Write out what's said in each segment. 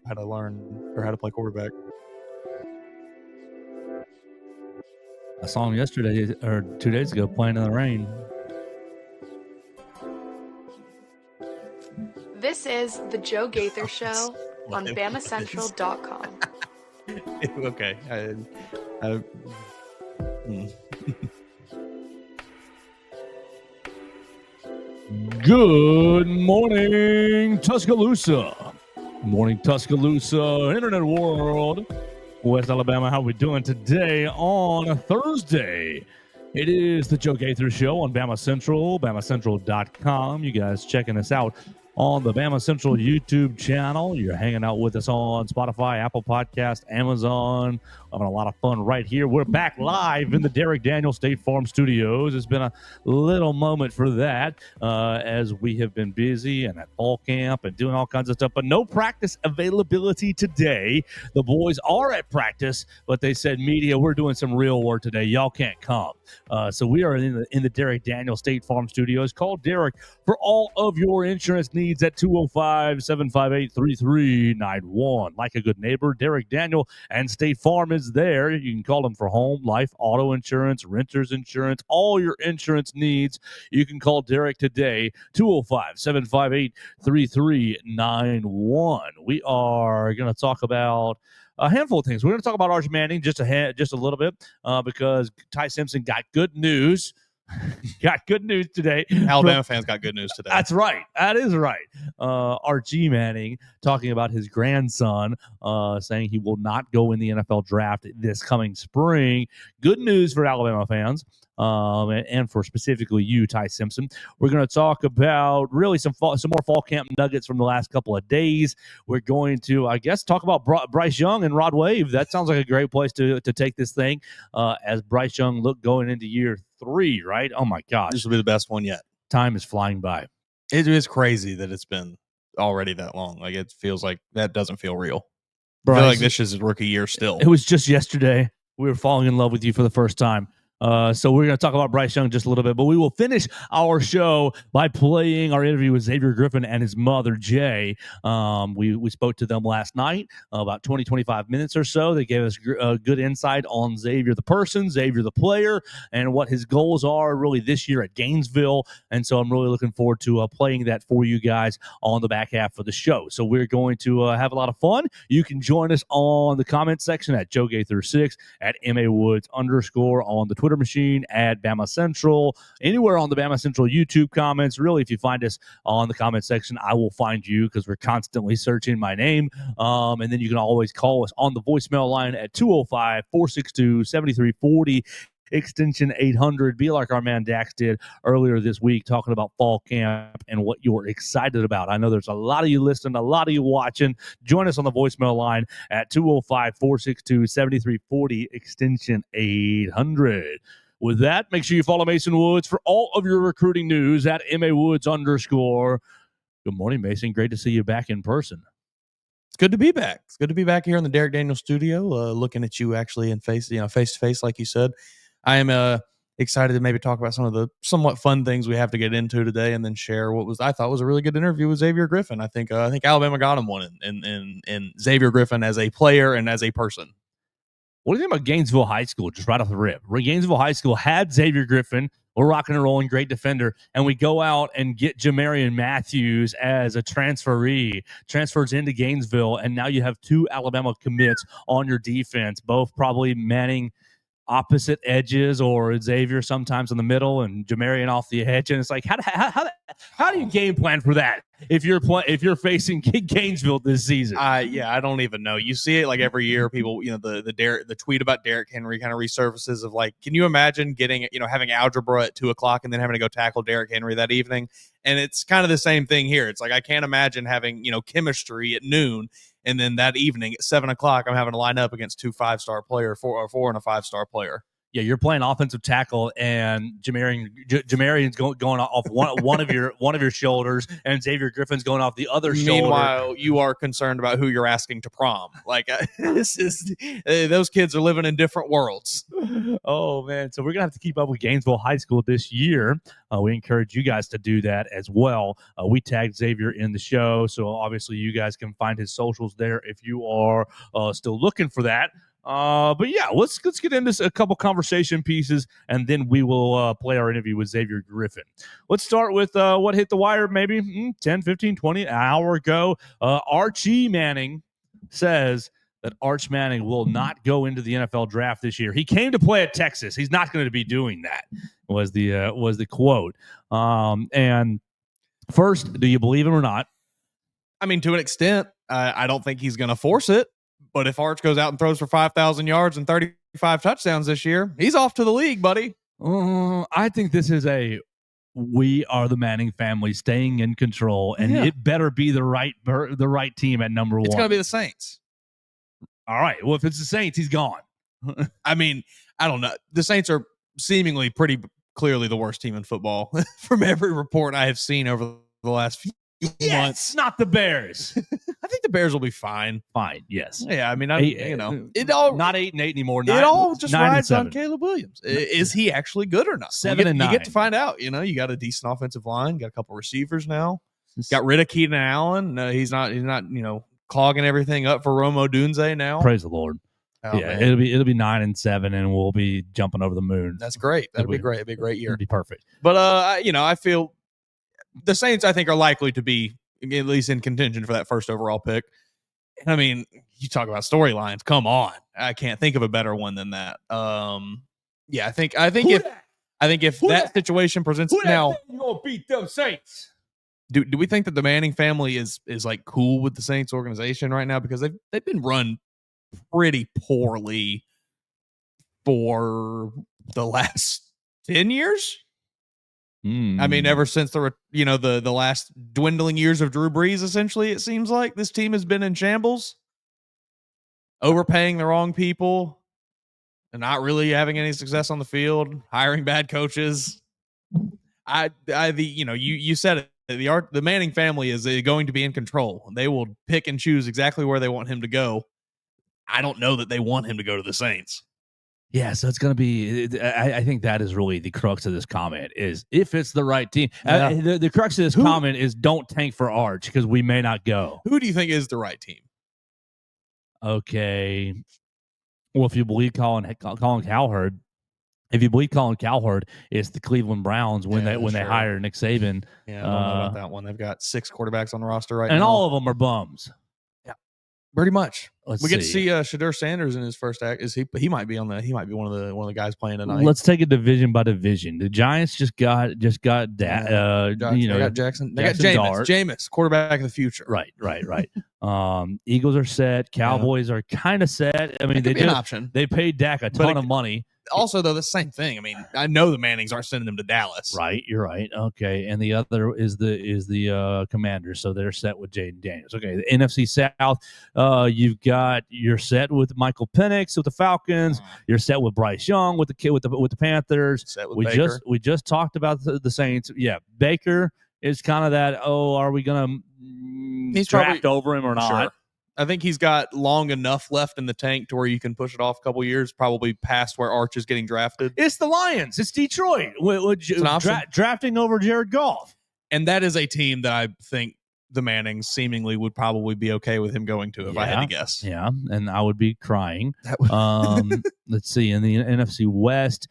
how to learn or how to play quarterback. I saw him yesterday or 2 days ago playing in the rain. This is the Joe Gaither Show on BamaCentral.com. Okay. Good morning, Tuscaloosa. Morning, Tuscaloosa, Internet World. West Alabama, how we doing today on Thursday? It is the Joe Gaither Show on Bama Central, BamaCentral.com. You guys checking us out on the Bama Central YouTube channel. You're hanging out with us on Spotify, Apple Podcast, Amazon. Having a lot of fun right here. We're back live in the Derek Daniel State Farm Studios. It's been a little moment for that as we have been busy and at fall camp and doing all kinds of stuff, but no practice availability today. The boys are at practice, but they said, media, we're doing some real work today. Y'all can't come. So we are in the Derek Daniel State Farm Studios. Call Derek for all of your insurance needs at 205-758-3391. Like a good neighbor, Derek Daniel and State Farm is there. You can call them for home, life, auto insurance, renter's insurance, all your insurance needs. You can call Derek today, 205-758-3391. We are going to talk about a handful of things. We're going to talk about Arch Manning just a little bit because Ty Simpson got good news. Got good news today. Alabama fans got good news today. That's right. That is right. Archie Manning talking about his grandson, saying he will not go in the NFL draft this coming spring. Good news for Alabama fans. And for specifically you, Ty Simpson. We're going to talk about really some more fall camp nuggets from the last couple of days. We're going to, I guess, talk about Bryce Young and Rod Wave. That sounds like a great place to take this thing as Bryce Young going into year 3, right? Oh, my gosh. This will be the best one yet. Time is flying by. It is crazy that it's been already that long. Like, it feels like that doesn't feel real. Bryce, I feel like this is his rookie year still. It was just yesterday. We were falling in love with you for the first time. So we're going to talk about Bryce Young just a little bit, but we will finish our show by playing our interview with Xavier Griffin and his mother, Jay. We spoke to them last night, about 20, 25 minutes or so. They gave us good insight on Xavier the person, Xavier the player, and what his goals are really this year at Gainesville. And so I'm really looking forward to playing that for you guys on the back half of the show. So we're going to have a lot of fun. You can join us on the comment section at Joe Gaither6, at MAWoods_ on the Twitter machine, at Bama Central, anywhere on the Bama Central YouTube comments. Really, if you find us on the comment section, I will find you because we're constantly searching my name. And then you can always call us on the voicemail line at 205-462-7340. extension 800. Be like our man Dax did earlier this week, talking about fall camp and what you're excited about. I know there's a lot of you listening, a lot of you watching. Join us on the voicemail line at 205-462-7340, extension 800. With that, make sure you follow Mason Woods for all of your recruiting news at MAWoods_. Good morning, Mason. Great to see you back in person. It's good to be back. It's good to be back here in the Derek Daniel studio, looking at you actually in face to face, like you said. I am excited to maybe talk about some of the somewhat fun things we have to get into today, and then share what I thought was a really good interview with Xavier Griffin. I think Alabama got him one in Xavier Griffin as a player and as a person. What do you think about Gainesville High School, just right off the rip? Gainesville High School had Xavier Griffin. We're rocking and rolling, great defender, and we go out and get Jamarian Matthews as a transferee, transfers into Gainesville, and now you have 2 Alabama commits on your defense, both probably manning opposite edges, or Xavier sometimes in the middle and Jamarian off the edge. And it's like, how do you game plan for that if you're facing Gainesville this season? I don't even know. You see it like every year. People, the tweet about Derrick Henry kind of resurfaces of like, can you imagine having algebra at 2:00 and then having to go tackle Derrick Henry that evening? And it's kind of the same thing here. It's like, I can't imagine having, chemistry at noon, and then that evening at 7:00, I'm having to line up against 2 5-star players, 4 and a 5-star player. Yeah, you're playing offensive tackle, and Jamarion's going off one of your shoulders, and Xavier Griffin's going off the other shoulder. Meanwhile, you are concerned about who you're asking to prom. Like this is those kids are living in different worlds. Oh man, so we're gonna have to keep up with Gainesville High School this year. We encourage you guys to do that as well. We tagged Xavier in the show, so obviously you guys can find his socials there if you are still looking for that. But yeah, let's get into a couple conversation pieces, and then we will play our interview with Xavier Griffin. Let's start with what hit the wire maybe 10, 15, 20, an hour ago. Archie Manning says that Arch Manning will not go into the NFL draft this year. He came to play at Texas. He's not going to be doing that, was the quote. And first, do you believe him or not? I mean, to an extent, I don't think he's going to force it. But if Arch goes out and throws for 5,000 yards and 35 touchdowns this year, he's off to the league, buddy. I think this is we are the Manning family staying in control, and it better be the right team at number one. It's going to be the Saints. All right. Well, if it's the Saints, he's gone. I mean, I don't know. The Saints are seemingly pretty clearly the worst team in football from every report I have seen over the last few months. Not the Bears. I think the Bears will be fine. Fine. Yes. Yeah. I mean, it all not 8-8 anymore. It all just rides on Caleb Williams. Is he actually good or not? 7-9. You get to find out. You got a decent offensive line. Got a couple receivers now. Got rid of Keenan Allen. He's not. Clogging everything up for Rome Odunze now. Praise the Lord. Oh, yeah, man. it'll be 9-7, and we'll be jumping over the moon. That's great. That'll be great. It'll be a great year. It'll be perfect. But I feel the Saints, I think, are likely to be at least in contention for that first overall pick. I mean, you talk about storylines. Come on, I can't think of a better one than that. Yeah, I think if that situation presents now, you gonna beat them Saints. Do we think that the Manning family is like cool with the Saints organization right now, because they've been run pretty poorly for the last 10 years? I mean, ever since the last dwindling years of Drew Brees, essentially, it seems like this team has been in shambles, overpaying the wrong people, and not really having any success on the field, hiring bad coaches. You said it. The Manning family is going to be in control. They will pick and choose exactly where they want him to go. I don't know that they want him to go to the Saints. Yeah, so it's going to be. I think that is really the crux of this comment: is if it's the right team. Yeah. The crux of this comment is don't tank for Arch, because we may not go. Who do you think is the right team? Okay. Well, if you believe Colin Cowherd. If you believe Colin Cowherd, it's the Cleveland Browns when they hire Nick Saban. Yeah, I don't know about that one. They've got 6 quarterbacks on the roster right now, and all of them are bums. Yeah, pretty much. We get to see Shadur Sanders in his first act. He might be one of the guys playing tonight. Let's take it division by division. The Giants just got that. They got Jackson. They got Jameis, quarterback of the future. Right. Eagles are set. Cowboys are kind of set. I mean, an option. They paid Dak a ton of money. Also, though, the same thing. I mean, I know the Mannings aren't sending him to Dallas. Right, you're right. Okay, and the other is the Commanders, so they're set with Jaden Daniels. Okay, the NFC South, you're set with Michael Penix with the Falcons. You're set with Bryce Young with the Panthers. Set with Baker. We just talked about the Saints. Yeah, Baker is kind of that. Oh, are we gonna draft over him or not? Sure. I think he's got long enough left in the tank to where you can push it off a couple years, probably past where Arch is getting drafted. It's the Lions. It's Detroit. Drafting over Jared Goff. And that is a team that I think the Mannings seemingly would probably be okay with him going to, if I had to guess. Yeah, and I would be crying. Let's see. In the NFC West,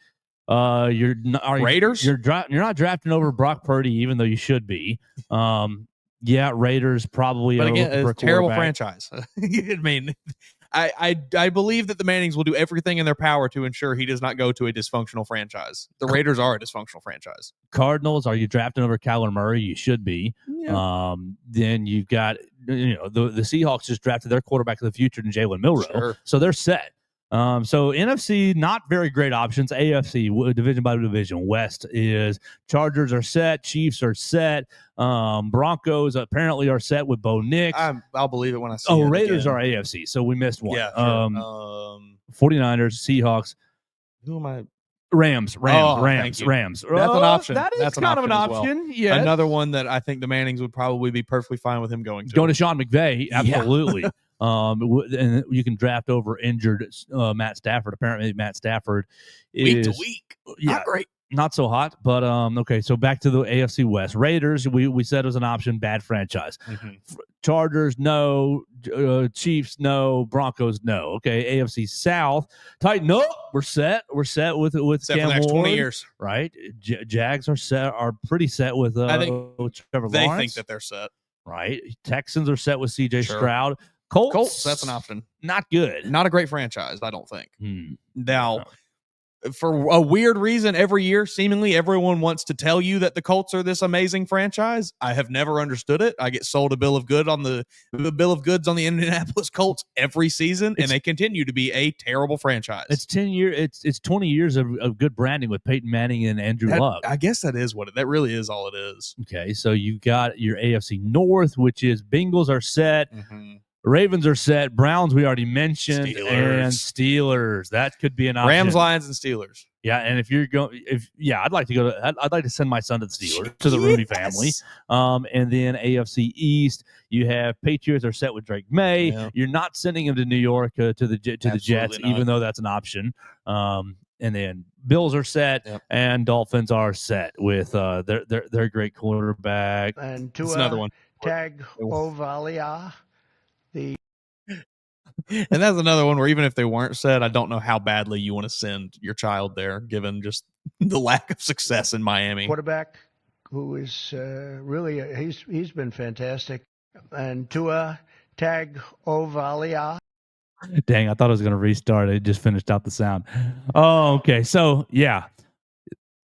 Raiders? You're not drafting over Brock Purdy, even though you should be. Yeah, Raiders probably. But again, it's a terrible franchise. I mean, I believe that the Mannings will do everything in their power to ensure he does not go to a dysfunctional franchise. The Raiders are a dysfunctional franchise. Cardinals, are you drafting over Kyler Murray? You should be. Yeah. Then you've got the Seahawks just drafted their quarterback of the future in Jalen Milroe, so they're set. So NFC, not very great options. AFC, division by division. West is Chargers are set. Chiefs are set. Broncos apparently are set with Bo Nix. I'll believe it when I see it. Raiders are AFC, so we missed one. Yeah, sure. 49ers, Seahawks. Who am I? Rams. Thank you. Rams. That's an option. That is That's kind of an as well. option. Yes. Another one that I think the Mannings would probably be perfectly fine with him going to. Going to Sean McVay, absolutely. Yeah. And you can draft over injured Matt Stafford. Apparently, Matt Stafford is week to week. Not great. Not so hot, but okay. So back to the AFC West. Raiders, we said was an option. Bad franchise. Mm-hmm. Chargers, no. Chiefs, no. Broncos, no. Okay. AFC South, tighten up. We're set. We're set with Cam for the next 20 years, right? Jags are set. Are pretty set with. I think Trevor they Lawrence. think that they're set. Right. Texans are set with CJ Sure. Stroud. Colts, that's an option. Not good. Not a great franchise, I don't think. Now, No. for a weird reason, every year, seemingly everyone wants to tell you that the Colts are this amazing franchise. I have never understood it. I get sold a bill of goods on the Indianapolis Colts every season, and they continue to be a terrible franchise. It's 10 years. It's 20 years of good branding with Peyton Manning and Andrew Luck. I guess that is that really is all it is. Okay, so you've got your AFC North, which is Bengals are set. Mm-hmm. Ravens are set. Browns we already mentioned, Steelers. and Steelers. That could be an option. Rams, Lions, and Steelers. Yeah, and if you're going, I'd like to go to. I'd like to send my son to the Steelers, to the Rooney family. And then AFC East, you have Patriots are set with Drake May. Yeah. You're not sending him to New York to the Jets, not. even though that's an option. And then Bills are set, and Dolphins are set with their great quarterback. And That's another one. Tag Ovalia. And that's another one where even if they weren't set, I don't know how badly you want to send your child there, given just the lack of success in Miami. Quarterback, who is really he's been fantastic. And Tua Tag Ovalia. Dang, I thought I was going to restart. It just finished out the sound. Oh, okay. So yeah,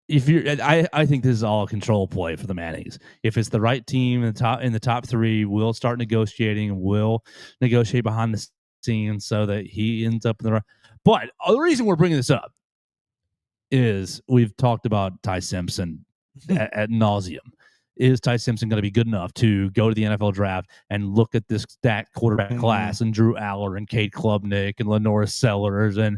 I think this is all a control play for the Mannings. If it's the right team in the top three, we'll start negotiating and we'll negotiate behind the scenes so that he ends up in the right. But the reason we're bringing this up is we've talked about Ty Simpson at nauseum. Is Ty Simpson going to be good enough to go to the NFL draft and look at this stacked quarterback class and Drew Aller and Cade Klubnik and Lenora Sellers and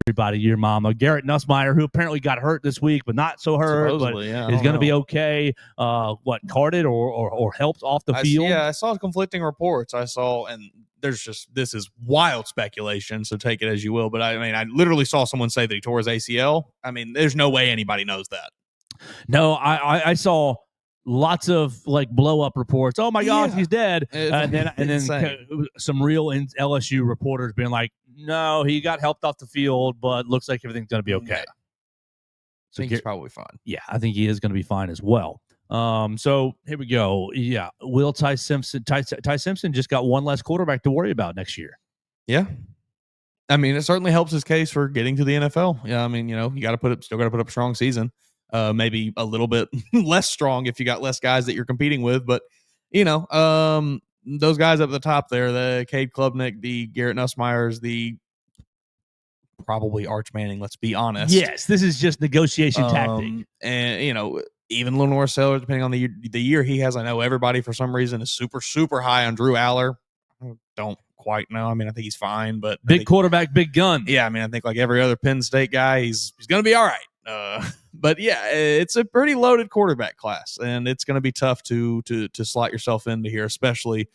everybody, your mama, Garrett Nussmeier, who apparently got hurt this week, but not so hurt, Supposedly, but is going to be okay. Carded or helped off the field? I saw conflicting reports. And this is wild speculation, so take it as you will. But I literally saw someone say that he tore his ACL. I mean, there's no way anybody knows that. No, I saw lots of blow up reports. Oh my gosh, he's dead. And then some real LSU reporters being like, no, he got helped off the field, but looks like everything's going to be okay. Yeah. So he's probably fine. Yeah, I think he is going to be fine as well. So here we go. Yeah, will Ty Simpson just got one less quarterback to worry about next year? Yeah. I mean, it certainly helps his case for getting to the NFL. Yeah, I mean, you got to still got to put up a strong season. Maybe a little bit less strong if you got less guys that you're competing with, but those guys up at the top there, the Cade Klubnik, the Garrett Nussmeiers, the probably Arch Manning, let's be honest. Yes, this is just negotiation tactic. And even Lenore Sellers, depending on the year he has, I know everybody for some reason is super, super high on Drew Aller. I don't quite know. I mean, I think he's fine, but big quarterback, big gun. Yeah, I mean, I think like every other Penn State guy, he's going to be all right. But yeah, it's a pretty loaded quarterback class, and it's going to be tough to slot yourself into here, especially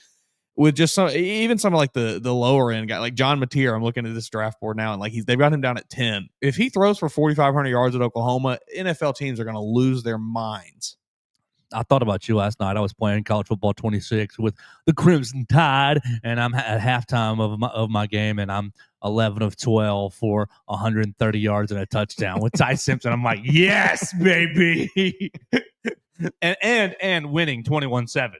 with just some like the lower end guy like John Mateer. I'm looking at this draft board now, and they've got him down at 10. If he throws for 4,500 yards at Oklahoma, NFL teams are going to lose their minds. I thought about you last night. I was playing college football 26 with the Crimson Tide, and I'm at halftime of my game, and I'm 11 of 12 for 130 yards and a touchdown with Ty Simpson. I'm like, yes, baby, and winning 21-7.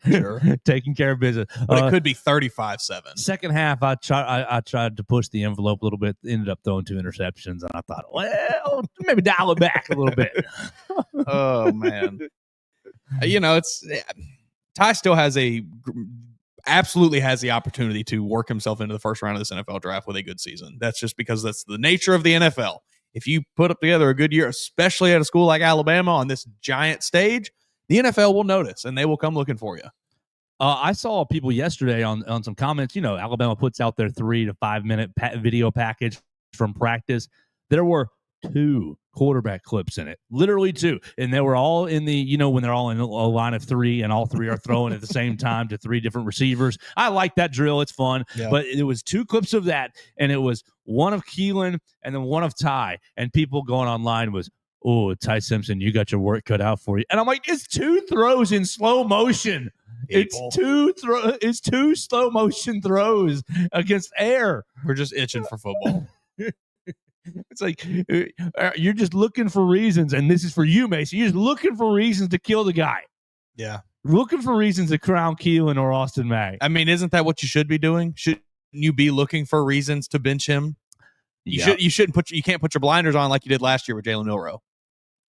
Sure, taking care of business. But it could be 35-7. Second half, I tried to push the envelope a little bit. Ended up throwing 2 interceptions, and I thought, well, maybe dial it back a little bit. Oh man, it's Ty still absolutely has the opportunity to work himself into the first round of this NFL draft with a good season. That's just because that's the nature of the NFL. If you put up together a good year, especially at a school like Alabama on this giant stage, the NFL will notice and they will come looking for you. I saw people yesterday on some comments. Alabama puts out their 3 to 5 minute video package from practice. there were 2 quarterback clips in it, literally 2, and they were all in the when they're all in a line of 3 and all 3 are throwing at the same time to 3 different receivers. I like that drill; it's fun. Yeah. But it was 2 clips of that, and it was one of Keelan and then one of Ty, and people going online was, "Oh, Ty Simpson, you got your work cut out for you," and I'm like, it's 2 throws in slow motion. People. It's 2 slow motion throws against air. We're just itching for football. It's like you're just looking for reasons, and this is for you, Mason. You're just looking for reasons to kill the guy. Yeah. Looking for reasons to crown Keelan or Austin Mack. I mean, isn't that what you should be doing? Shouldn't you be looking for reasons to bench him? You can't put your blinders on like you did last year with Jalen Milroe.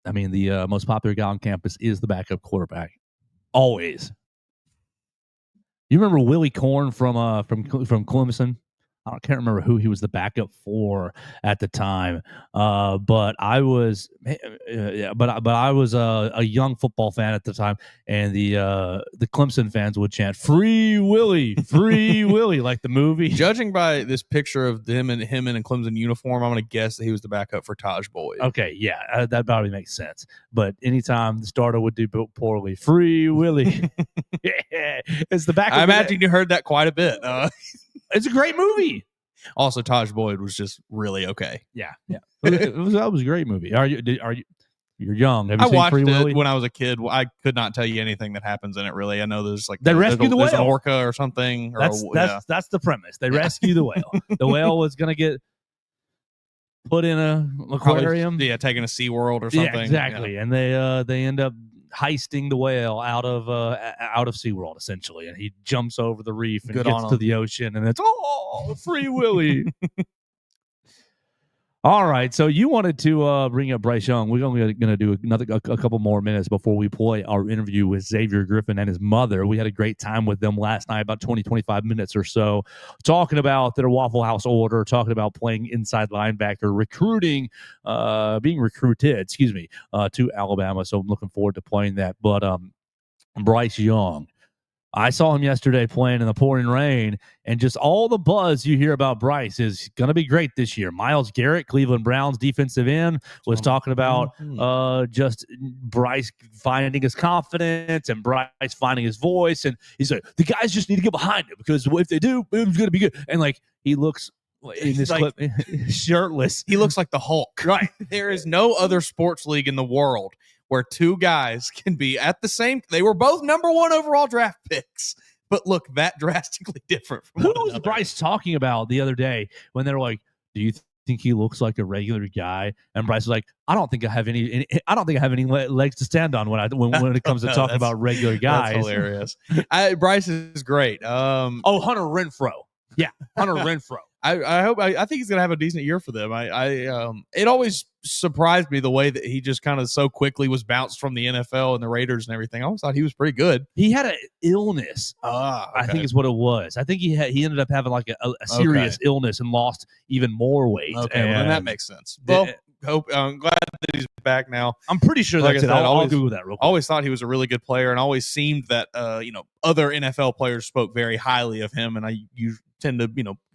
I mean, the most popular guy on campus is the backup quarterback. Always. You remember Willie Korn from Clemson? I can't remember who he was the backup for at the time, but I was, I was a young football fan at the time, and the Clemson fans would chant "Free Willie, Free Willie" like the movie. Judging by this picture of him in a Clemson uniform, I'm going to guess that he was the backup for Taj Boyd. Okay, yeah, that probably makes sense. But anytime the starter would do poorly, "Free Willie," yeah, it's the backup. I imagine you heard that quite a bit. It's a great movie. Also, Taj Boyd was just really okay. Yeah. That was a great movie. You're young. Have you I seen watched Free it Willy? when I was a kid. I could not tell you anything that happens in it. Really, I know there's like They rescue the there's an whale. orca or something. That's the premise. They rescue the whale. The whale was gonna get put in an aquarium. Probably, taking a SeaWorld or something. Yeah, exactly. Yeah. And they end up heisting the whale out of SeaWorld essentially, and he jumps over the reef and gets to the ocean, and it's Free Willy. All right, so you wanted to bring up Bryce Young. We're only going to do a couple more minutes before we play our interview with Xavier Griffin and his mother. We had a great time with them last night, about 20-25 minutes or so, talking about their Waffle House order, talking about playing inside linebacker, being recruited, to Alabama. So I'm looking forward to playing that. But Bryce Young, I saw him yesterday playing in the pouring rain, and just all the buzz you hear about Bryce is going to be great this year. Myles Garrett, Cleveland Browns defensive end, was talking about just Bryce finding his confidence and Bryce finding his voice. And he's like, the guys just need to get behind him because if they do, it's going to be good. And like, he looks in this clip shirtless. He looks like the Hulk. Right. There is no other sports league in the world where 2 guys can be at the same. They were both number 1 overall draft picks, but look that drastically different. Who was Bryce talking about the other day when they were like, "Do you think he looks like a regular guy?" And Bryce was like, "I don't think I have any legs to stand on when it comes to talking about regular guys." That's hilarious. Bryce is great. Hunter Renfrow. Yeah, Hunter Renfrow. I think he's gonna have a decent year for them. It always surprised me the way that he just kind of so quickly was bounced from the NFL and the Raiders and everything. I always thought he was pretty good. He had an illness. Okay. I think is what it was. I think he ended up having like a serious illness and lost even more weight. Okay, well, then that makes sense. Well, I'm glad that he's back now. I'm pretty sure that's it. I'll Google that real quick. Always thought he was a really good player, and always seemed that other NFL players spoke very highly of him, and you tend to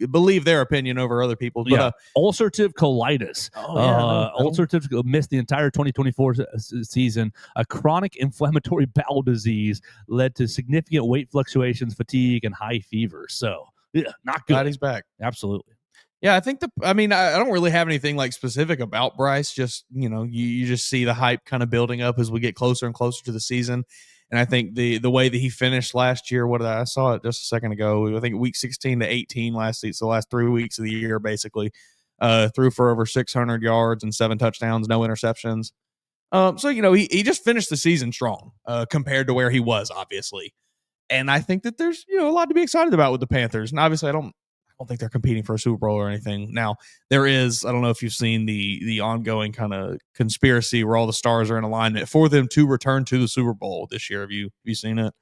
believe their opinion over other people's. But, ulcerative colitis. Ulcerative missed the entire 2024 season. A chronic inflammatory bowel disease led to significant weight fluctuations, fatigue, and high fever. So, not good. Glad he's back. Absolutely. Yeah, I think I don't really have anything like specific about Bryce. Just, you just see the hype kind of building up as we get closer and closer to the season. And I think the way that he finished last year, I saw it just a second ago. I think week 16 to 18 last season, so the last 3 weeks of the year, basically, threw for over 600 yards and 7 touchdowns, no interceptions. So he just finished the season strong compared to where he was, obviously. And I think that there's a lot to be excited about with the Panthers. And obviously, I don't think they're competing for a Super Bowl or anything. Now, there is, I don't know if you've seen the ongoing kind of conspiracy where all the stars are in alignment for them to return to the Super Bowl this year. Have you seen it?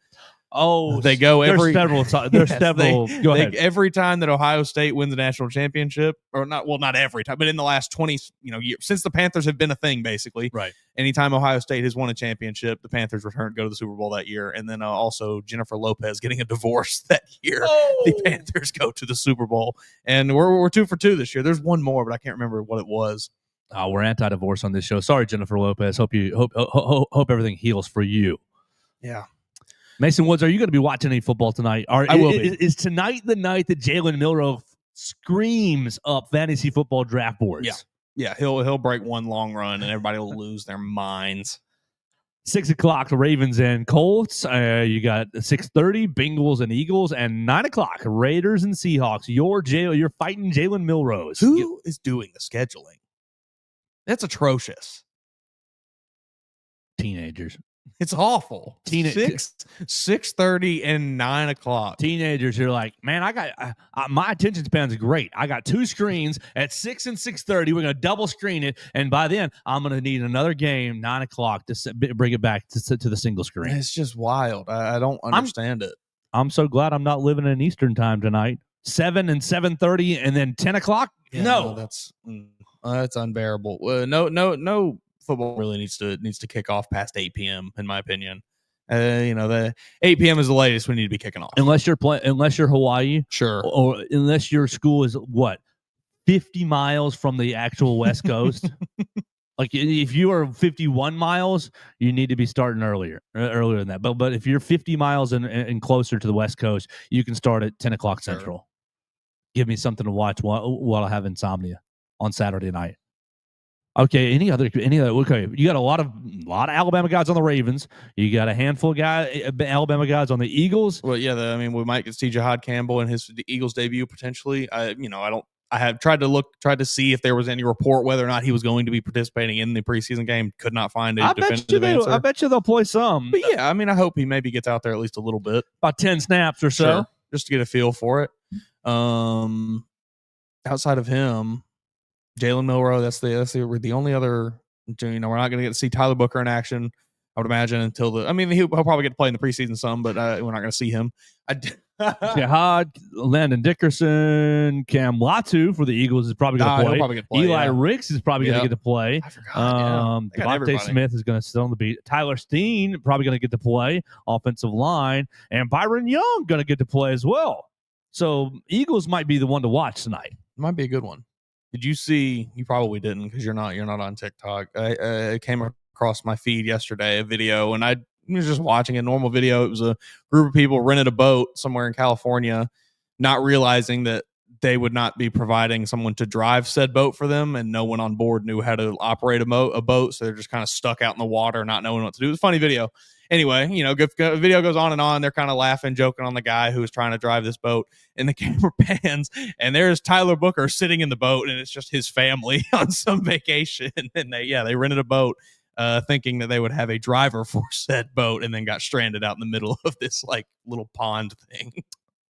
Oh, they go every several. There's several. Go ahead. Every time that Ohio State wins the national championship, or not every time, but in the last 20 years since the Panthers have been a thing, basically. Right. Anytime Ohio State has won a championship, the Panthers go to the Super Bowl that year, and then also Jennifer Lopez getting a divorce that year. The Panthers go to the Super Bowl, and we're 2 for 2 this year. There's one more, but I can't remember what it was. We're anti-divorce on this show. Sorry, Jennifer Lopez. Hope everything heals for you. Yeah. Mason Woods, are you going to be watching any football tonight? I will be. Is tonight the night that Jalen Milroe screams up fantasy football draft boards? Yeah. He'll break one long run and everybody will lose their minds. 6 o'clock, Ravens and Colts. You got 6:30, Bengals and Eagles, and 9 o'clock, Raiders and Seahawks. You're fighting Jalen Milroe. Who is doing the scheduling? That's atrocious. Teenagers. It's awful. 6:30 and 9 o'clock. Teenagers are like, man, I got my attention span is great. I got 2 screens at 6 and 6:30. We're gonna double screen it, and by then I'm gonna need another game 9 o'clock to bring it back to the single screen. It's just wild. I don't understand it. I'm so glad I'm not living in Eastern time tonight. 7 and 7:30, and then 10 o'clock. Yeah, no, that's unbearable. No. Football really needs to kick off past 8 p.m. in my opinion. The 8 p.m. is the latest we need to be kicking off. Unless you're Hawaii, sure, or unless your school is 50 miles from the actual West Coast. Like if you are 51 miles, you need to be starting earlier than that. But if you're 50 miles and closer to the West Coast, you can start at 10 o'clock Central. Sure. Give me something to watch while I have insomnia on Saturday night. Okay, any other? Okay, you got a lot of Alabama guys on the Ravens. You got a handful of Alabama guys on the Eagles. Well, yeah, we might get see Jahad Campbell in his Eagles debut potentially. I have tried to see if there was any report whether or not he was going to be participating in the preseason game. Could not find a definitive answer. I bet you they'll play some. But yeah, I hope he maybe gets out there at least a little bit, about 10 snaps or so, sure, just to get a feel for it. Outside of him, Jalen Milroe, that's the only other. We're not going to get to see Tyler Booker in action, I would imagine, until he'll probably get to play in the preseason some, but we're not going to see him. Jihad, Landon Dickerson, Cam Latu for the Eagles is probably going to play. Eli Ricks is probably going to get to play. I forgot. Devontae Smith is going to sit on the beat. Tyler Steen probably going to get to play offensive line, and Byron Young going to get to play as well. So Eagles might be the one to watch tonight. Might be a good one. Did you see? You probably didn't because you're not on TikTok. I came across my feed yesterday a video, and I was just watching a normal video. It was a group of people rented a boat somewhere in California, not realizing that they would not be providing someone to drive said boat for them, and no one on board knew how to operate a boat, so they're just kind of stuck out in the water, not knowing what to do. It was a funny video. Anyway, video goes on and on. They're kind of laughing, joking on the guy who was trying to drive this boat, and the camera pans, and there's Tyler Booker sitting in the boat, and it's just his family on some vacation, and they rented a boat, thinking that they would have a driver for said boat, and then got stranded out in the middle of this little pond thing.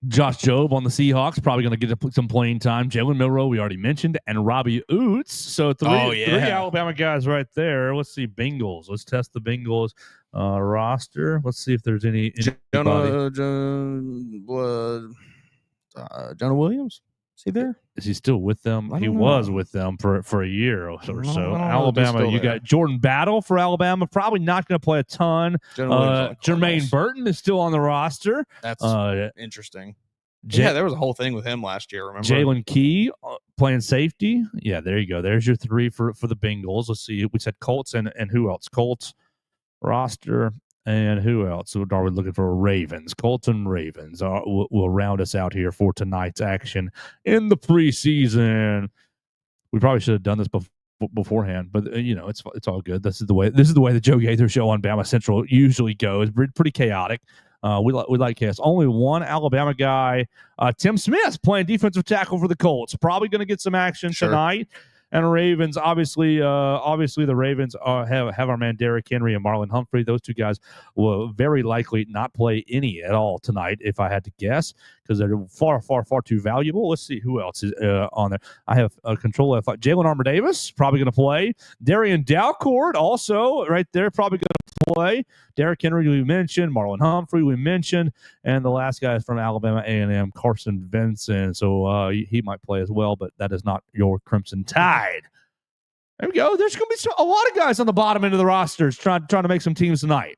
Josh Jobe on the Seahawks, probably going to get some playing time. Jalen Milroe, we already mentioned, and Robbie Oots. So three Alabama guys right there. Let's see, Bengals. Let's test the Bengals roster. Let's see if there's any. Jonah Williams. Is he there? Is he still with them? He was with them for a year or so. Alabama, you got Jordan Battle for Alabama. Probably not going to play a ton. Jermaine Burton is still on the roster. That's interesting. There was a whole thing with him last year, remember? Jalen Key playing safety. Yeah, there you go. There's your 3 for the Bengals. Let's see. We said Colts and who else? Colts roster. And who else are we looking for? Ravens. Colts and Ravens will round us out here for tonight's action in the preseason. We probably should have done this beforehand, but it's all good. This is the way the Joe Gaither show on Bama Central usually goes. Pretty chaotic. We like chaos. Only one Alabama guy, Tim Smith, playing defensive tackle for the Colts. Probably going to get some action tonight. And Ravens, obviously the Ravens have our man Derrick Henry and Marlon Humphrey. Those 2 guys will very likely not play any at all tonight, if I had to guess, because they're far, far, far too valuable. Let's see who else is on there. I have control of Jalen Armour-Davis, probably going to play. Darian Dalcourt, also right there, probably going to play. Derrick Henry, we mentioned. Marlon Humphrey, we mentioned. And the last guy is from Alabama A&M, Carson Vincent. So he might play as well, but that is not your Crimson Tide. There we go. There's going to be a lot of guys on the bottom end of the rosters trying to make some teams tonight.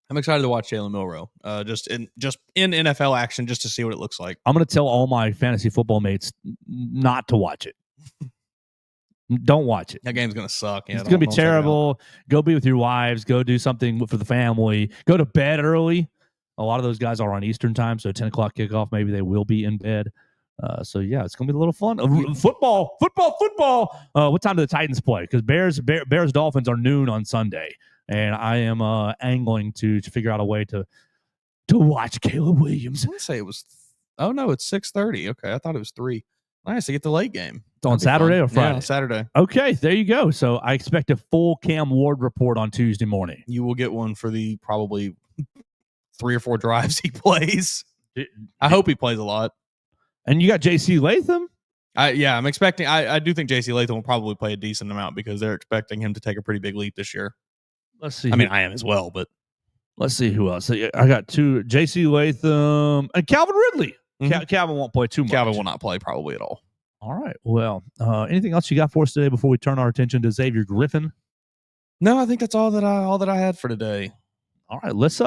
I'm excited to watch Jalen Milroe, just in NFL action, just to see what it looks like. I'm going to tell all my fantasy football mates not to watch it. Don't watch it. That game's gonna suck. Yeah, It's going to be don't check it out. terrible. Go be with your wives. Go do something for the family. Go to bed early. A lot of those guys are on Eastern time, so 10 o'clock kickoff, maybe they will be in bed. So, yeah, it's going to be a little fun. Football. What time do the Titans play? Because Bears-Dolphins are noon on Sunday, and I am angling to figure out a way to watch Caleb Williams. I want to say it was. Oh no, it's 6:30. Okay, I thought it was 3. Nice to get the late game. On Saturday or Friday? Yeah, Saturday. Okay, there you go. So I expect a full Cam Ward report on Tuesday morning. You will get one for the probably 3 or 4 drives he plays. I hope he plays a lot. And you got J.C. Latham? I'm expecting. I do think J.C. Latham will probably play a decent amount because they're expecting him to take a pretty big leap this year. Let's see. I mean, I am as well, but let's see who else. I got 2: J.C. Latham and Calvin Ridley. Mm-hmm. Calvin won't play too much. Calvin will not play probably at all. All right. Well, anything else you got for us today before we turn our attention to Xavier Griffin? No, I think that's all that I had for today. All right. Let's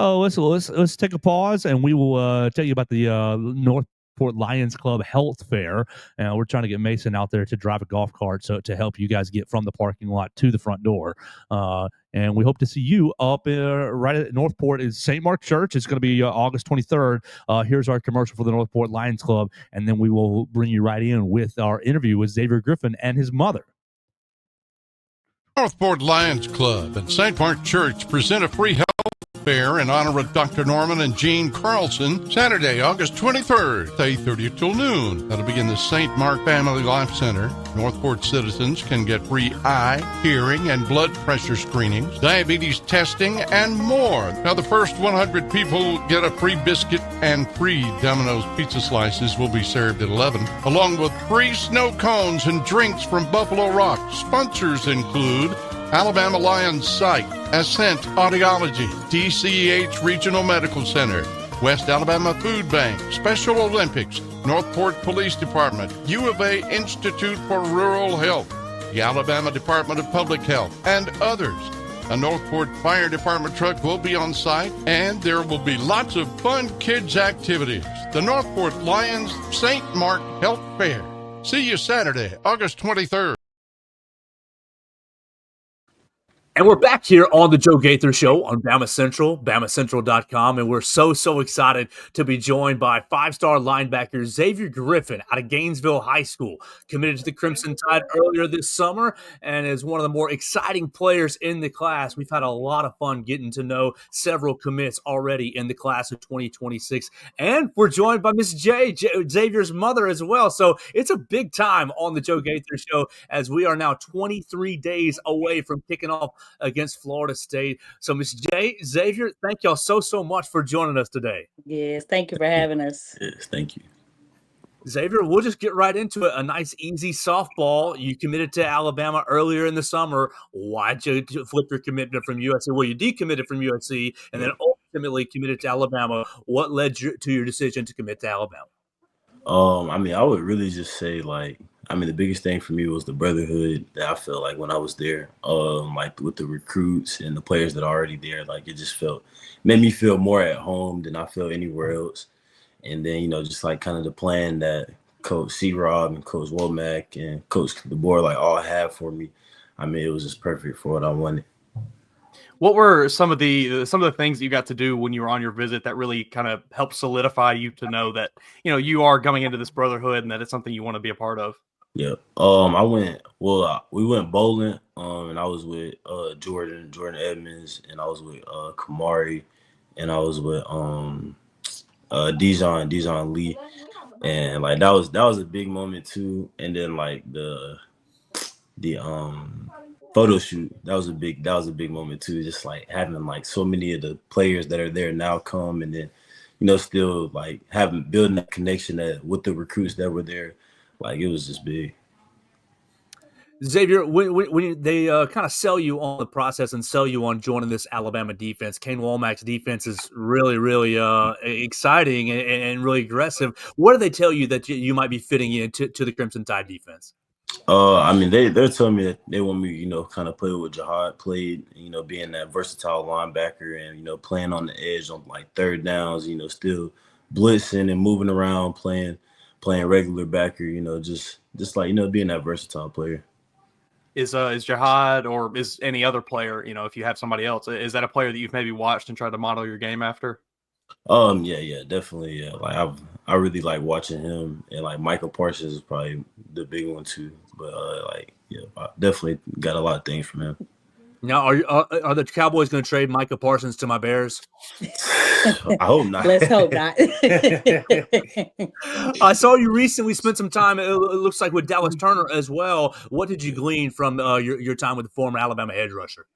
take a pause, and we will tell you about the Northport Lions Club Health Fair. And we're trying to get Mason out there to drive a golf cart to help you guys get from the parking lot to the front door. And we hope to see you up right at Northport is St. Mark Church. It's going to be August 23rd. Here's our commercial for the Northport Lions Club, and then we will bring you right in with our interview with Xavier Griffin and his mother. Northport Lions Club and St. Mark Church present a free health fair in honor of Dr. Norman and Jean Carlson, Saturday, August 23rd, 8:30 till noon. That'll be in the St. Mark Family Life Center. Northport citizens can get free eye, hearing, and blood pressure screenings, diabetes testing, and more. Now, the first 100 people get a free biscuit, and free Domino's pizza slices will be served at 11, along with free snow cones and drinks from Buffalo Rock. Sponsors include Alabama Lions Site, Ascent Audiology, DCEH Regional Medical Center, West Alabama Food Bank, Special Olympics, Northport Police Department, U of A Institute for Rural Health, the Alabama Department of Public Health, and others. A Northport Fire Department truck will be on site, and there will be lots of fun kids' activities. The Northport Lions St. Mark Health Fair. See you Saturday, August 23rd. And we're back here on the Joe Gaither Show on Bama Central, BamaCentral.com, and we're so excited to be joined by 5-star linebacker Xavier Griffin out of Gainesville High School, committed to the Crimson Tide earlier this summer and is one of the more exciting players in the class. We've had a lot of fun getting to know several commits already in the class of 2026, and we're joined by Miss Xavier's mother as well. So it's a big time on the Joe Gaither Show as we are now 23 days away from kicking off against Florida State. So, Miss Xavier, thank y'all so much for joining us today. Yes, thank you for having us. Yes, thank you. Xavier, we'll just get right into it. A nice, easy softball. You committed to Alabama earlier in the summer. Why'd you flip your commitment from USC? Well, you decommitted from USC and then ultimately committed to Alabama. What led to your decision to commit to Alabama? I would really just say, the biggest thing for me was the brotherhood that I felt like when I was there, with the recruits and the players that are already there, it just made me feel more at home than I felt anywhere else. And then, just kind of the plan that Coach C-Rob and Coach Womack and Coach DeBoer, all had for me. It was just perfect for what I wanted. What were some of the things that you got to do when you were on your visit that really kind of helped solidify you to know that, you are going into this brotherhood and that it's something you want to be a part of? Yeah. We went bowling, and I was with Jordan Edmonds, and I was with Kamari, and I was with Dijon Lee. And that was a big moment too. And then the photo shoot, that was a big moment too. Just having so many of the players that are there now come, and then still building that connection with the recruits that were there. It was just big. Xavier, when they kind of sell you on the process and sell you on joining this Alabama defense, Kane Womack's defense is really exciting and really aggressive. What do they tell you that you might be fitting into the Crimson Tide defense? They're telling me that they want me, kind of play with Jihad played, being that versatile linebacker and, playing on the edge on third downs, still blitzing and moving around, playing regular backer, just being that versatile player. Is Jihad or is any other player, if you have somebody else, is that a player that you've maybe watched and tried to model your game after? Yeah, definitely. Yeah, like I really like watching him, and like Michael Parsons is probably the big one too. But I definitely got a lot of things from him. Now, are the Cowboys going to trade Micah Parsons to my Bears? I hope not. Let's hope not. I saw you recently spent some time. It looks like with Dallas Turner as well. What did you glean from your time with the former Alabama edge rusher?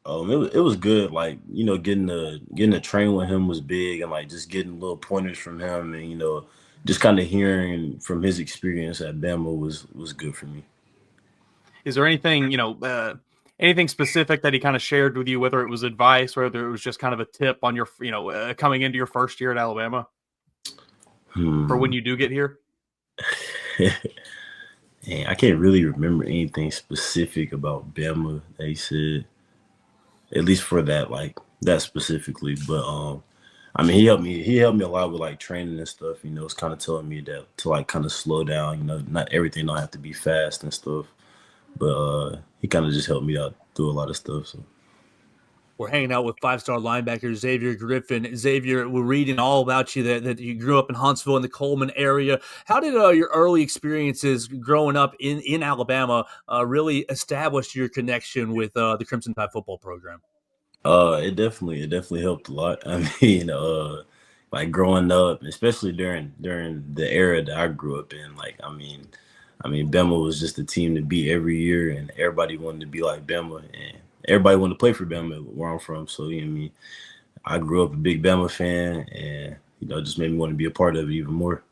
It was good. Like, getting to train with him was big, and like just getting little pointers from him, and just kind of hearing from his experience at Bama was good for me. Is there anything anything specific that he kind of shared with you, whether it was advice, whether it was just kind of a tip on your coming into your first year at Alabama for when you do get here? Man, I can't really remember anything specific about Bama that he said, at least for that specifically. But I mean, he helped me a lot with like training and stuff. It's kind of telling me that to like kind of slow down. Not everything don't have to be fast and stuff. But he kind of just helped me out through a lot of stuff. So. We're hanging out with five-star linebacker Xavier Griffin. Xavier, we're reading all about you that you grew up in Huntsville in the Coleman area. How did your early experiences growing up in Alabama really establish your connection with the Crimson Tide football program? It definitely helped a lot. I mean, like growing up, especially during the era that I grew up in, like I mean, Bama was just a team to beat every year, and everybody wanted to be like Bama, and everybody wanted to play for Bama where I'm from. So I grew up a big Bama fan, and just made me want to be a part of it even more.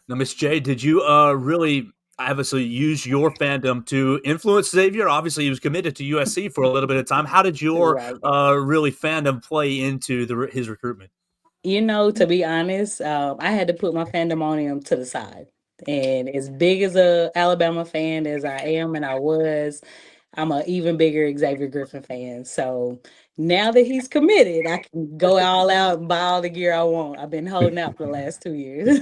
Now, Miss J, did you really obviously use your fandom to influence Xavier? Obviously, he was committed to USC for a little bit of time. How did your really fandom play into his recruitment? To be honest, I had to put my fandom on him to the side. And as big as a Alabama fan as I am and I was, I'm an even bigger Xavier Griffin fan. So now that he's committed, I can go all out and buy all the gear I want. I've been holding out for the last 2 years.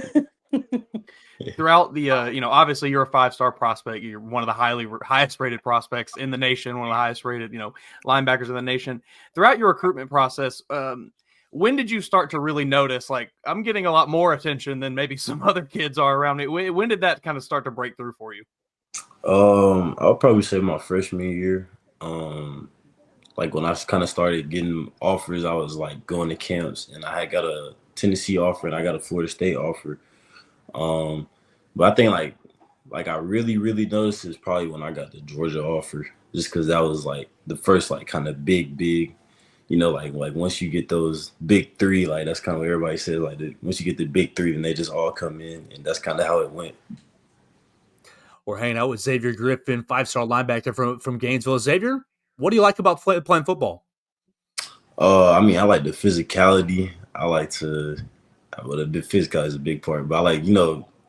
Throughout the obviously you're a 5-star prospect, you're one of the highest rated prospects in the nation, one of the highest rated linebackers in the nation. Throughout your recruitment process, when did you start to really notice like I'm getting a lot more attention than maybe some other kids are around me? When did that kind of start to break through for you? I'll probably say my freshman year. Like when I kind of started getting offers, I was like going to camps, and I had got a Tennessee offer and I got a Florida State offer. But I think like I really noticed is probably when I got the Georgia offer, just because that was like the first like kind of big, like once you get those big three, like that's kind of what everybody says. Like once you get the big three, then they just all come in, and that's kind of how it went. We're hanging out with Xavier Griffin, 5-star linebacker from Gainesville. Xavier, what do you like about playing football? I mean, I like the physicality. I like to, well, the physicality is a big part, but I like,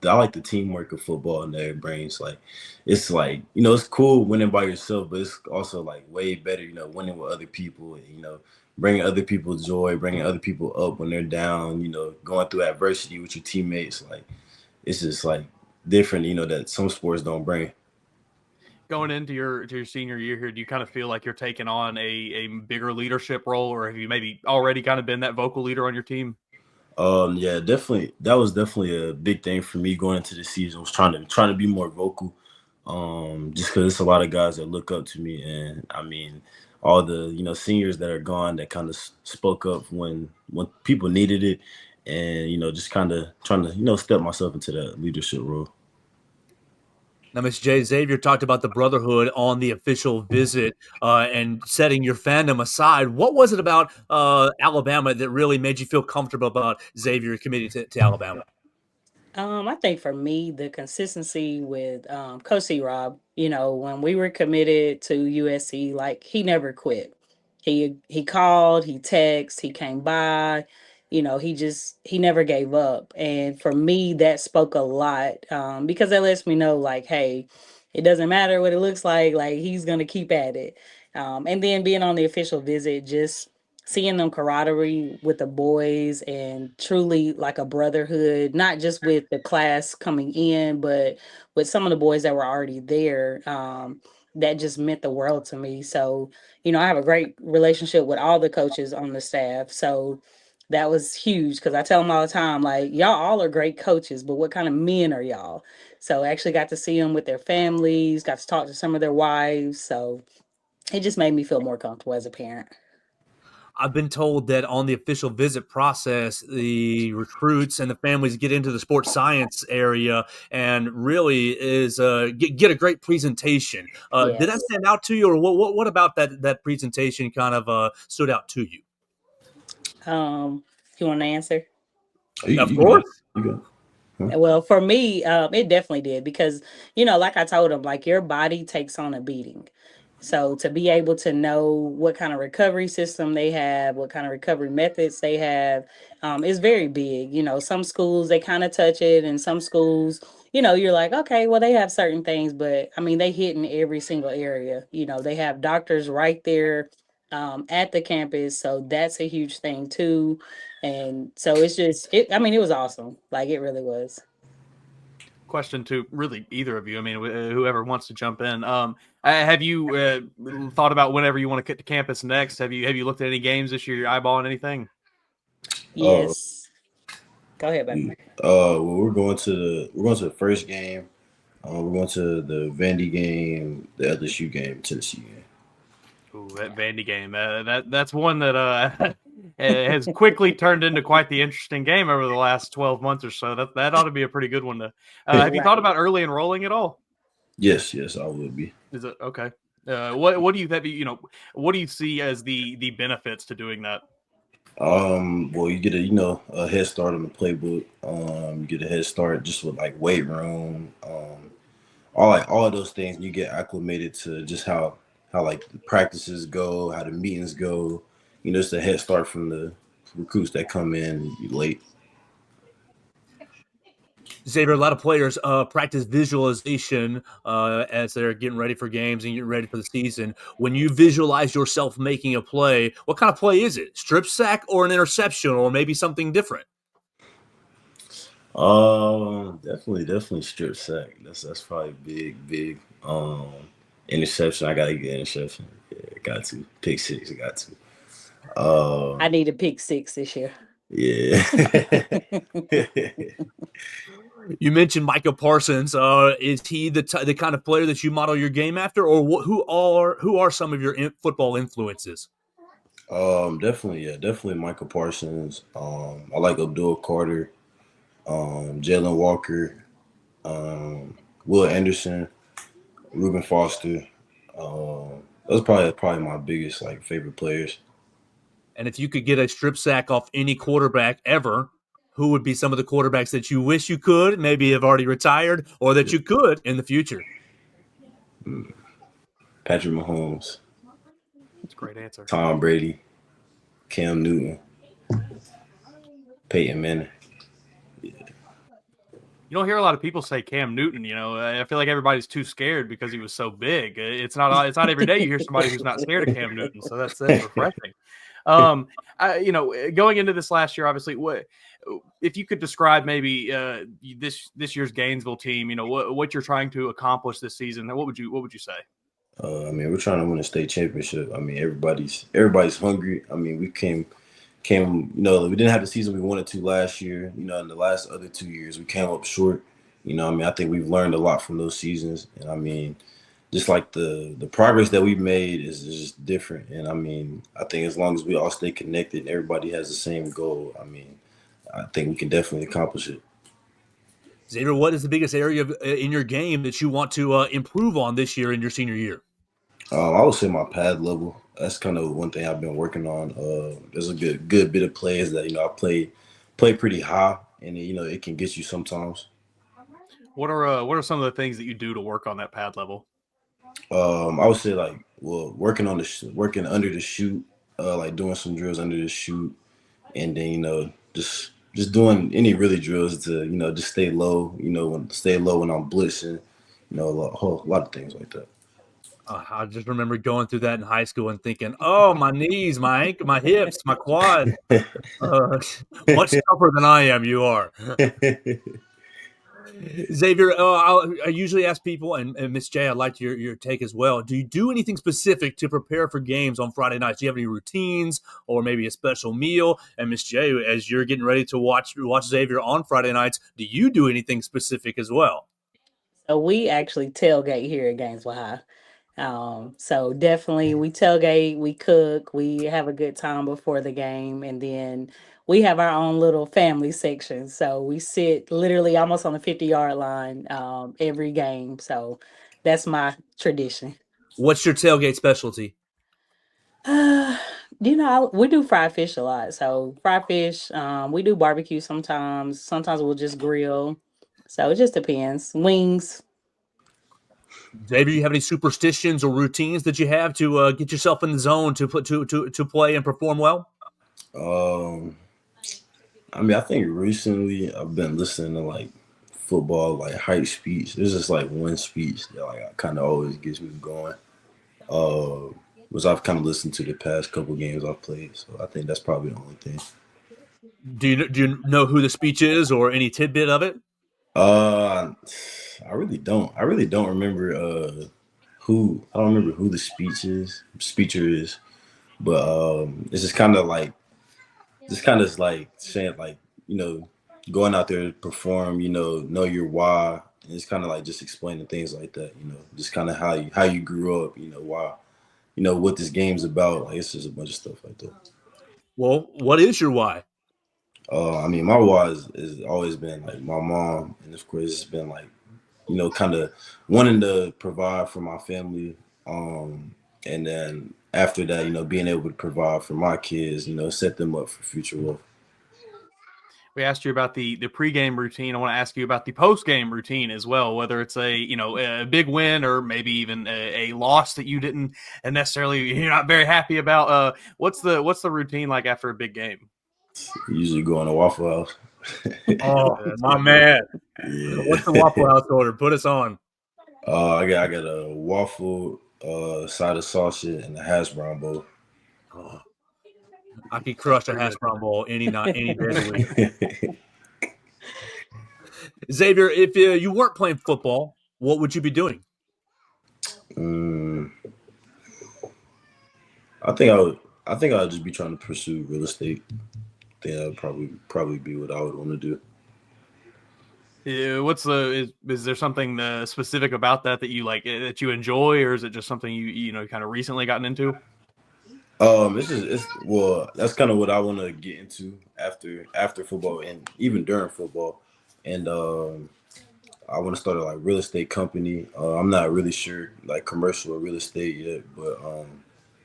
I like the teamwork of football and their brains. Like, it's like, it's cool winning by yourself, but it's also like way better, winning with other people and, bringing other people joy, bringing other people up when they're down, going through adversity with your teammates. Like, it's just like different, that some sports don't bring. Going into your senior year here, do you kind of feel like you're taking on a bigger leadership role, or have you maybe already kind of been that vocal leader on your team? Yeah, definitely. That was definitely a big thing for me going into the season. Was trying to be more vocal. Just because it's a lot of guys that look up to me, and I mean, all the seniors that are gone that kind of spoke up when people needed it, and just kind of trying to step myself into that leadership role. Now, Ms. J, Xavier talked about the brotherhood on the official visit and setting your fandom aside. What was it about Alabama that really made you feel comfortable about Xavier committing to Alabama? I think for me, the consistency with Coach C. Rob, when we were committed to USC, like he never quit. He called, he texted, he came by, he never gave up. And for me, that spoke a lot because that lets me know like, hey, it doesn't matter what it looks like he's gonna keep at it. And then being on the official visit, just seeing them camaraderie with the boys and truly like a brotherhood, not just with the class coming in, but with some of the boys that were already there. that just meant the world to me. So, I have a great relationship with all the coaches on the staff. So that was huge because I tell them all the time, like, y'all all are great coaches, but what kind of men are y'all? So I actually got to see them with their families, got to talk to some of their wives. So it just made me feel more comfortable as a parent. I've been told that on the official visit process, the recruits and the families get into the sports science area and really is get a great presentation. Did that Yes. stand out to you, or what about that presentation kind of stood out to you? You want to answer? Of You good. course. You good. Well, for me, it definitely did because, like I told him, like your body takes on a beating. So to be able to know what kind of recovery system they have, what kind of recovery methods they have, is very big. Some schools they kind of touch it, and some schools, you're like, okay, well they have certain things, but I mean they hit in every single area. They have doctors right there at the campus, so that's a huge thing too. And so it's just, I mean, it was awesome. Like it really was. Question to really either of you. I mean, whoever wants to jump in. Have you thought about whenever you want to get to campus next? Have you looked at any games this year? Your eyeballing anything? Uh, Yes. Go ahead, baby. well, we're going to the first game. We're going to the Vandy game, the LSU game, Tennessee game. Ooh, that Vandy game. That's one that has quickly turned into quite the interesting game over the last 12 months or so. That ought to be a pretty good one to. Have you thought about early enrolling at all? Yes, I would be. Is it okay? What do you that what do you see as the benefits to doing that? Well, you get a head start on the playbook. You get a head start just with like weight room, all of those things. You get acclimated to just how like the practices go, how the meetings go. It's a head start from the recruits that come in late. Xavier, a lot of players practice visualization as they're getting ready for games and getting ready for the season. When you visualize yourself making a play, what kind of play is it? Strip sack or an interception or maybe something different? Definitely strip sack. That's probably big. Interception. I gotta get interception. Yeah, got to. Pick six. I got to. I need a pick 6 this year. Yeah. You mentioned Micah Parsons. Is he the kind of player that you model your game after, or who are some of your football influences? Definitely Michael Parsons. I like Abdul Carter, Jalen Walker, Will Anderson, Reuben Foster. Those probably my biggest favorite players. And if you could get a strip sack off any quarterback ever, who would be some of the quarterbacks that you wish you could, maybe have already retired, or that you could in the future? Patrick Mahomes. That's a great answer. Tom Brady, Cam Newton, Peyton Manning. You don't hear a lot of people say Cam Newton. I feel like everybody's too scared because he was so big. It's not every day you hear somebody who's not scared of Cam Newton. So that's refreshing. Going into this last year, obviously, what if you could describe maybe this year's Gainesville team? What you're trying to accomplish this season. What would you say? We're trying to win a state championship. Everybody's hungry. We came. We didn't have the season we wanted to last year. In the last other 2 years, we came up short. I think we've learned a lot from those seasons, and just like the progress that we've made is just different. And I think as long as we all stay connected, and everybody has the same goal. I think we can definitely accomplish it. Xavier, what is the biggest area in your game that you want to improve on this year in your senior year? I would say my pad level. That's kind of one thing I've been working on. There's a good bit of plays that I play pretty high, and it can get you sometimes. What are some of the things that you do to work on that pad level? I would say working under the chute, doing some drills under the chute, and then just doing any really drills to just stay low. Stay low when I'm blitzing. A lot of things like that. I just remember going through that in high school and thinking, "Oh, my knees, my ankle, my hips, my quad, much tougher than I am." You are. Xavier, I usually ask people, and Miss J, I'd like your take as well. Do you do anything specific to prepare for games on Friday nights? Do you have any routines or maybe a special meal? And Miss J, as you're getting ready to watch Xavier on Friday nights, do you do anything specific as well? So we actually tailgate here at Gainesville High. So definitely we tailgate, we cook, we have a good time before the game, and then we have our own little family section. So we sit literally almost on the 50-yard line every game. So that's my tradition. What's your tailgate specialty? Uh, we do fried fish a lot. So fried fish, we do barbecue sometimes. Sometimes we'll just grill. So it just depends. Wings. Xavier, you have any superstitions or routines that you have to get yourself in the zone to put to play and perform well? Um, I mean, I think recently I've been listening to like football, like hype speech. There's just like one speech that like kind of always gets me going. Uh, which I've kind of listened to the past couple games I've played. So I think that's probably the only thing. Do you know who the speech is or any tidbit of it? Uh, I really don't. I really don't remember who. I don't remember who the speaker is. But it's just kind of like saying like going out there to perform. Know your why. And it's kind of like just explaining things like that. Just kind of how you grew up. Why. What this game's about. Like it's just a bunch of stuff like that. Well, what is your why? I mean, my why is always been like my mom, and of course, it's been like, kind of wanting to provide for my family. And then after that, being able to provide for my kids, set them up for future wealth. We asked you about the pregame routine. I want to ask you about the postgame routine as well, whether it's a big win or maybe even a loss that you didn't you're not very happy about. What's the routine like after a big game? Usually go on a Waffle House. Oh, my man. Yeah. What's the Waffle House order? Put us on. I got a waffle, side of sausage, and a hash brown bowl. Oh, I could crush a hash brown bowl any night, any day of the week. Xavier, if you weren't playing football, what would you be doing? I think I would just be trying to pursue real estate. I think that would probably be what I would want to do. Is there something specific about that you like that you enjoy, or is it just something you kind of recently gotten into? That's kind of what I want to get into after football and even during football, and I want to start a like real estate company. I'm not really sure like commercial or real estate yet, but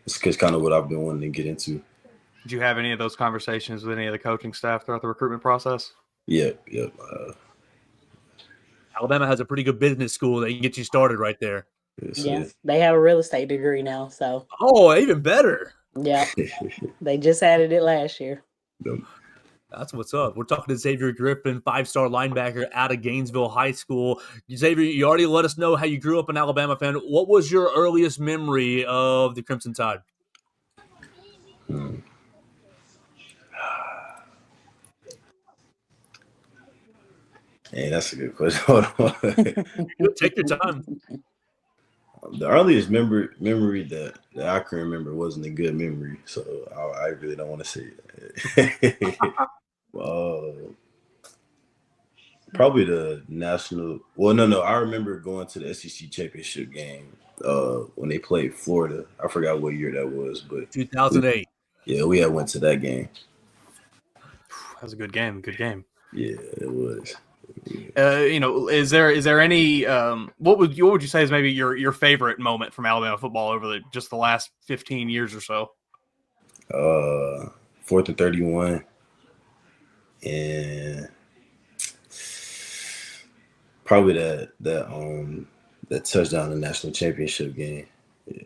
it's kind of what I've been wanting to get into. Did you have any of those conversations with any of the coaching staff throughout the recruitment process? Yep. Alabama has a pretty good business school that can get you started right there. Yes, they have a real estate degree now. So even better. Yeah, they just added it last year. Yep. That's what's up. We're talking to Xavier Griffin, 5-star linebacker out of Gainesville High School. Xavier, you already let us know how you grew up an Alabama fan. What was your earliest memory of the Crimson Tide? Hey, that's a good question. Hold on. Take your time. The earliest memory that I can remember wasn't a good memory, so I really don't want to say it. Probably the national. Well, no. I remember going to the SEC championship game when they played Florida. I forgot what year that was, but 2008. We had went to that game. That was a good game. Good game. Yeah, it was. Is there any what would you say is maybe your favorite moment from Alabama football over just the last 15 years or so? 4th and 31, and probably that touchdown in the national championship game. Yeah.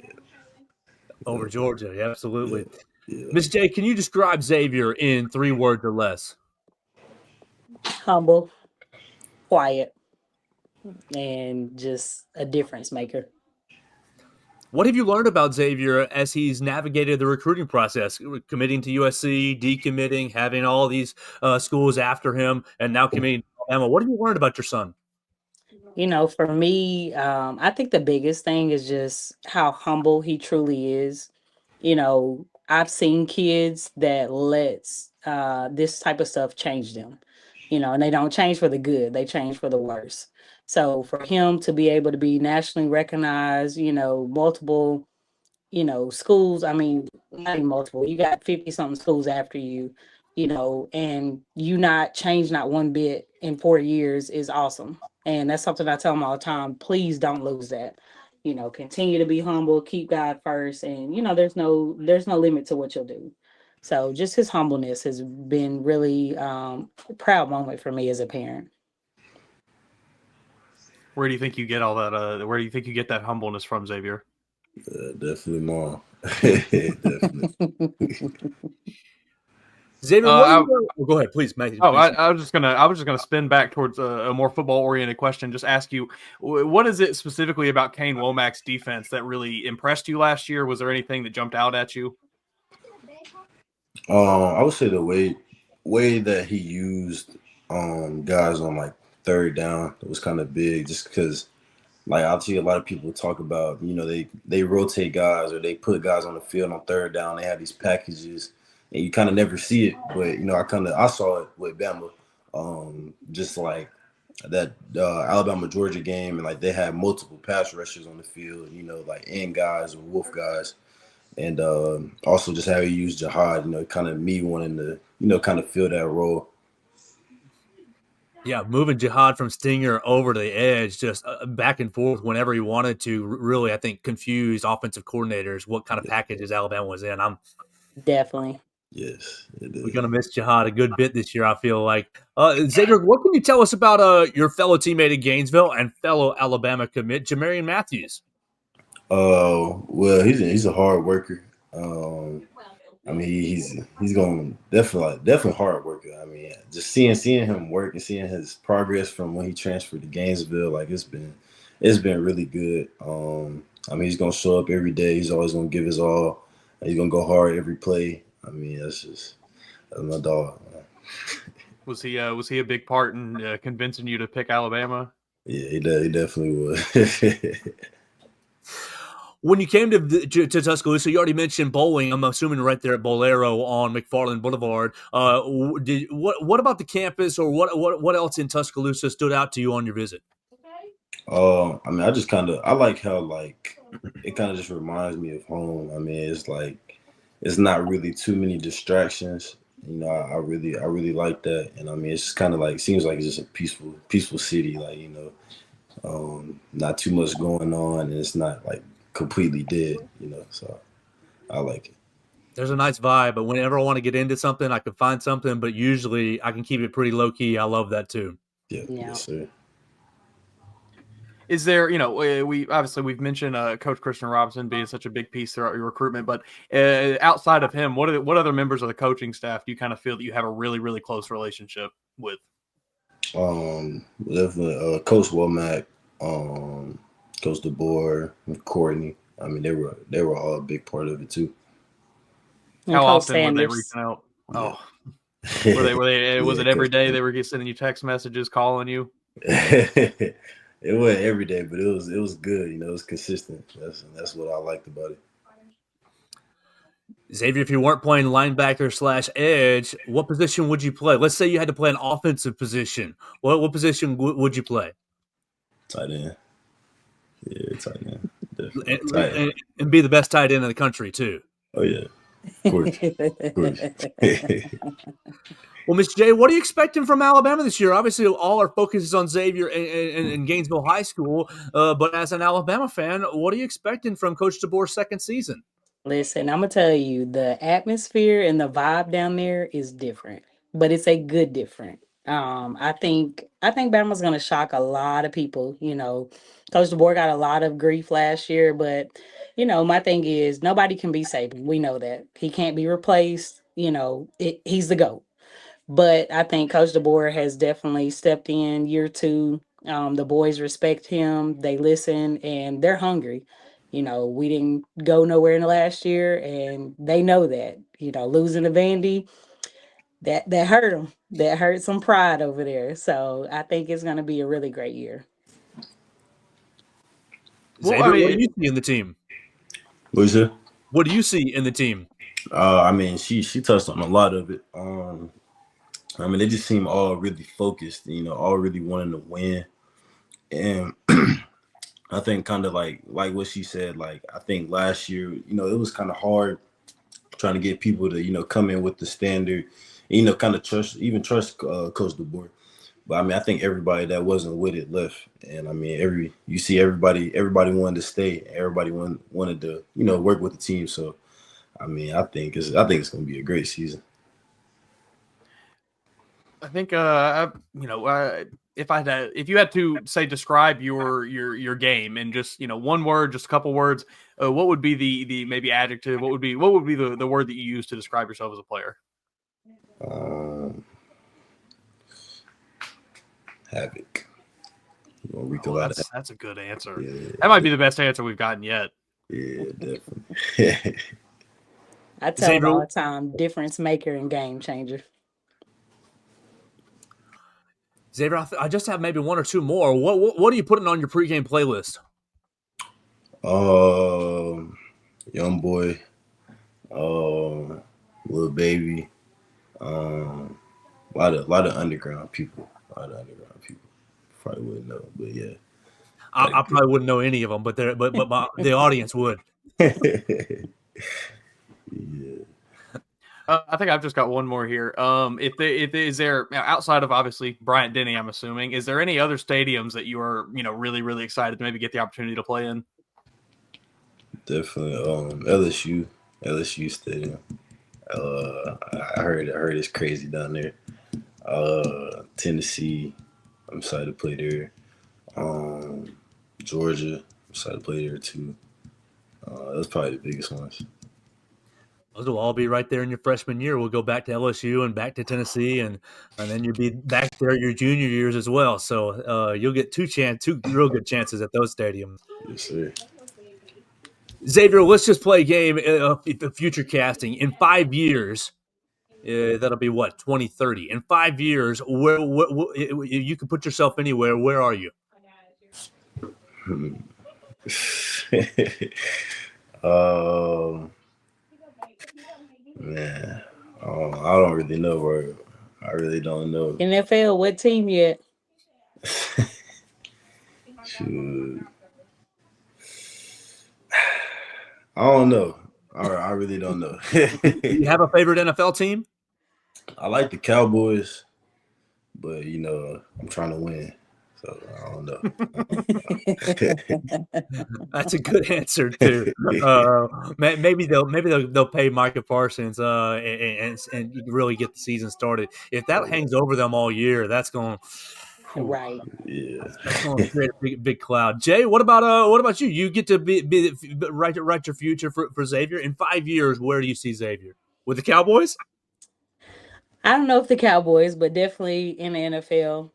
Over Georgia, yeah, absolutely. Yeah. Miss J, can you describe Xavier in 3 words or less? Humble, quiet, and just a difference maker. What have you learned about Xavier as he's navigated the recruiting process, committing to USC, decommitting, having all these schools after him, and now committing to Alabama? What have you learned about your son? For me, I think the biggest thing is just how humble he truly is. I've seen kids that lets this type of stuff change them, and they don't change for the good, they change for the worse. So for him to be able to be nationally recognized, multiple schools. I mean, not even multiple. You got 50 something schools after you, and you not change not one bit in 4 years is awesome. And that's something I tell them all the time. Please don't lose that. Continue to be humble, keep God first, and there's no limit to what you'll do. So just his humbleness has been really a proud moment for me as a parent. Where do you think you get all that? Where do you think you get that humbleness from, Xavier? Definitely more. Definitely. Xavier, go ahead, please, Matthew. Oh, I was just gonna spin back towards a more football oriented question. Just ask you, what is it specifically about Kane Womack's defense that really impressed you last year? Was there anything that jumped out at you? I would say the way that he used guys on like third down was kind of big, just because like I'll see a lot of people talk about, they rotate guys or they put guys on the field on third down. They have these packages and you kind of never see it. But I saw it with Bama, just like that Alabama Georgia game, and like they had multiple pass rushers on the field, like end guys or wolf guys. And also just how he used Jihad, kind of me wanting to, kind of fill that role. Yeah, moving Jihad from stinger over to the edge, just back and forth whenever he wanted to, really, I think, confused offensive coordinators what kind of packages Alabama was in. Definitely. Yes, we're going to miss Jihad a good bit this year, I feel like. Xavier, what can you tell us about your fellow teammate at Gainesville and fellow Alabama commit, Jamarian Matthews? Well, he's a hard worker. I mean, he's going definitely hard worker. I mean, just seeing him work and seeing his progress from when he transferred to Gainesville, like it's been really good. I mean, he's gonna show up every day. He's always gonna give his all. He's gonna go hard every play. I mean, that's my dog. Was he a big part in convincing you to pick Alabama? Yeah, he definitely was. When you came to Tuscaloosa, you already mentioned bowling. I'm assuming right there at Bolero on McFarland Boulevard. What about the campus, or what else in Tuscaloosa stood out to you on your visit? I mean, I like how like it kind of just reminds me of home. I mean, it's like it's not really too many distractions. I really like that, and I mean, it's just kind of like seems like it's just a peaceful city. Like not too much going on, and it's not like completely dead, so I like it. There's a nice vibe, but whenever I want to get into something, I can find something, but usually I can keep it pretty low key. I love that too. Yeah. Yes, sir. Is there, we've mentioned Coach Christian Robinson being such a big piece throughout your recruitment, but outside of him, what other members of the coaching staff do you kind of feel that you have a really, really close relationship with? Definitely Coach Womack, Coach DeBoer, Courtney. I mean, they were all a big part of it too. How often were they reaching out? Yeah. Oh, were they? Was it every day they were sending you text messages, calling you? It wasn't every day, but it was good. It was consistent. That's what I liked about it. Xavier, if you weren't playing linebacker / edge, what position would you play? Let's say you had to play an offensive position. What position would you play? Tight end. Yeah, tight end. And be the best tight end in the country too. Oh yeah, of course. Well, Mr. J, what are you expecting from Alabama this year? Obviously, all our focus is on Xavier and Gainesville High School, but as an Alabama fan, what are you expecting from Coach DeBoer's second season? Listen, I'm going to tell you, the atmosphere and the vibe down there is different, but it's a good different. I think Bama's going to shock a lot of people. Coach DeBoer got a lot of grief last year, but, my thing is nobody can be Saban. We know that. He can't be replaced. He's the GOAT. But I think Coach DeBoer has definitely stepped in year 2. The boys respect him. They listen, and they're hungry. We didn't go nowhere in the last year, and they know that. Losing to Vandy, that hurt them. That hurt some pride over there. So I think it's going to be a really great year. Xavier, what do you see in the team? What is it? What do you see in the team? I mean, she touched on a lot of it. I mean, they just seem all really focused, all really wanting to win. And I think kind of like what she said, like I think last year, it was kind of hard trying to get people to, come in with the standard, kind of trust Coach DeBoer. But I mean, I think everybody that wasn't with it left. And I mean, everybody wanted to stay. Everybody wanted to, work with the team. So I mean, I think it's going to be a great season. I think if you had to say describe your game in just one word, just a couple words, what would be the maybe adjective? What would be the word that you use to describe yourself as a player? Havoc. That's a good answer. Yeah. That might be the best answer we've gotten yet. Yeah, definitely. I tell them all the time, difference maker and game changer. Xavier, I just have maybe one or two more. What are you putting on your pregame playlist? Young Boy, Lil Baby, a lot of underground people. Probably wouldn't know, but yeah. I probably wouldn't know any of them, but the audience would. Yeah. I think I've just got one more here. Is there outside of obviously Bryant Denny, I'm assuming, is there any other stadiums that you are really really excited to maybe get the opportunity to play in? Definitely LSU Stadium. I heard it's crazy down there. Tennessee, I'm excited to play there. Georgia, I'm excited to play there too. That's probably the biggest ones. Those will all be right there in your freshman year. We'll go back to LSU and back to Tennessee, and then you'll be back there your junior years as well. So you'll get two real good chances at those stadiums. Yes, sir. Xavier, let's just play a game of future casting. In 5 years, that'll be what, 2030. In 5 years, where you can put yourself anywhere. Where are you? Man, I don't really know where. I really don't know. NFL, what team yet? Shoot. I don't know. I really don't know. You have a favorite NFL team? I like the Cowboys, but I'm trying to win, so I don't know. That's a good answer too. Maybe they'll pay Micah Parsons and really get the season started. If that hangs over them all year, that's going. Right. Yeah. That's going to create a big cloud. Jay, what about you? You get to write your future for Xavier. In 5 years, where do you see Xavier? With the Cowboys? I don't know if the Cowboys, but definitely in the NFL.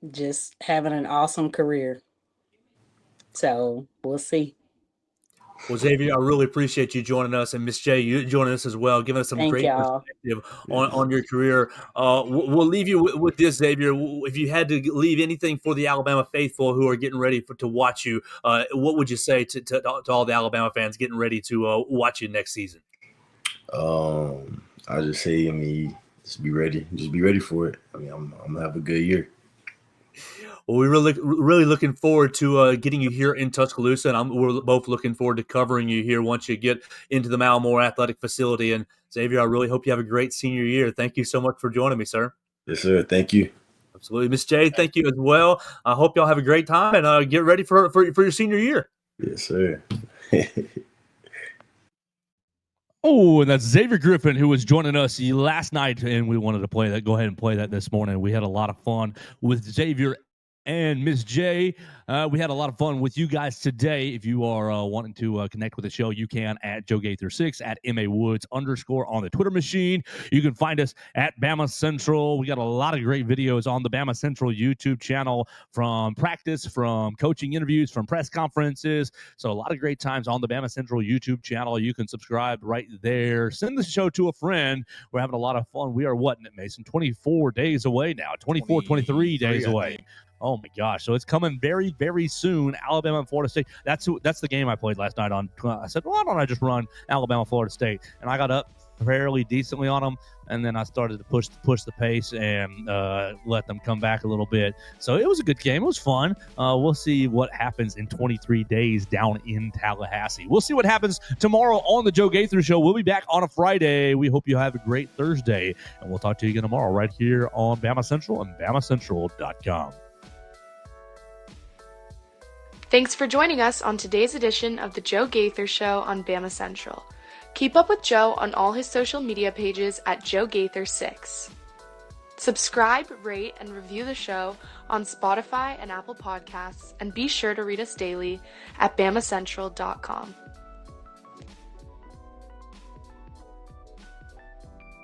Just having an awesome career. So we'll see. Well, Xavier, I really appreciate you joining us, and Miss J, you joining us as well, giving us some great perspective on your career. We'll leave you with this, Xavier. If you had to leave anything for the Alabama faithful who are getting ready to watch you, what would you say to all the Alabama fans getting ready to watch you next season? I just say, just be ready. Just be ready for it. I'm gonna have a good year. Well, we're really looking forward to getting you here in Tuscaloosa, and we're both looking forward to covering you here once you get into the Malamore Athletic Facility. And Xavier, I really hope you have a great senior year. Thank you so much for joining me, sir. Yes, sir. Thank you. Absolutely. Miss J, thank you as well. I hope y'all have a great time and get ready for your senior year. Yes, sir. Oh, and that's Xavier Griffin, who was joining us last night, and we wanted to play that. Go ahead and play that this morning. We had a lot of fun with Xavier and Miss J. We had a lot of fun with you guys today. If you are wanting to connect with the show, you can at Joe Gaither 6 at MA_Woods_ on the Twitter machine. You can find us at Bama Central. We got a lot of great videos on the Bama Central YouTube channel from practice, from coaching interviews, from press conferences. So a lot of great times on the Bama Central YouTube channel. You can subscribe right there. Send the show to a friend. We're having a lot of fun. We are, Mason? 24 days away now. 23 days away Oh my gosh! So it's coming very, very soon. Alabama and Florida State. That's the game I played last night on. I said, why don't I just run Alabama, Florida State? And I got up fairly decently on them, and then I started to push the pace and let them come back a little bit. So it was a good game. It was fun. We'll see what happens in 23 days down in Tallahassee. We'll see what happens tomorrow on the Joe Gaither Show. We'll be back on a Friday. We hope you have a great Thursday, and we'll talk to you again tomorrow right here on Bama Central and BamaCentral.com. Thanks for joining us on today's edition of the Joe Gaither Show on Bama Central. Keep up with Joe on all his social media pages at Joe Gaither6. Subscribe, rate, and review the show on Spotify and Apple Podcasts, and be sure to read us daily at BamaCentral.com.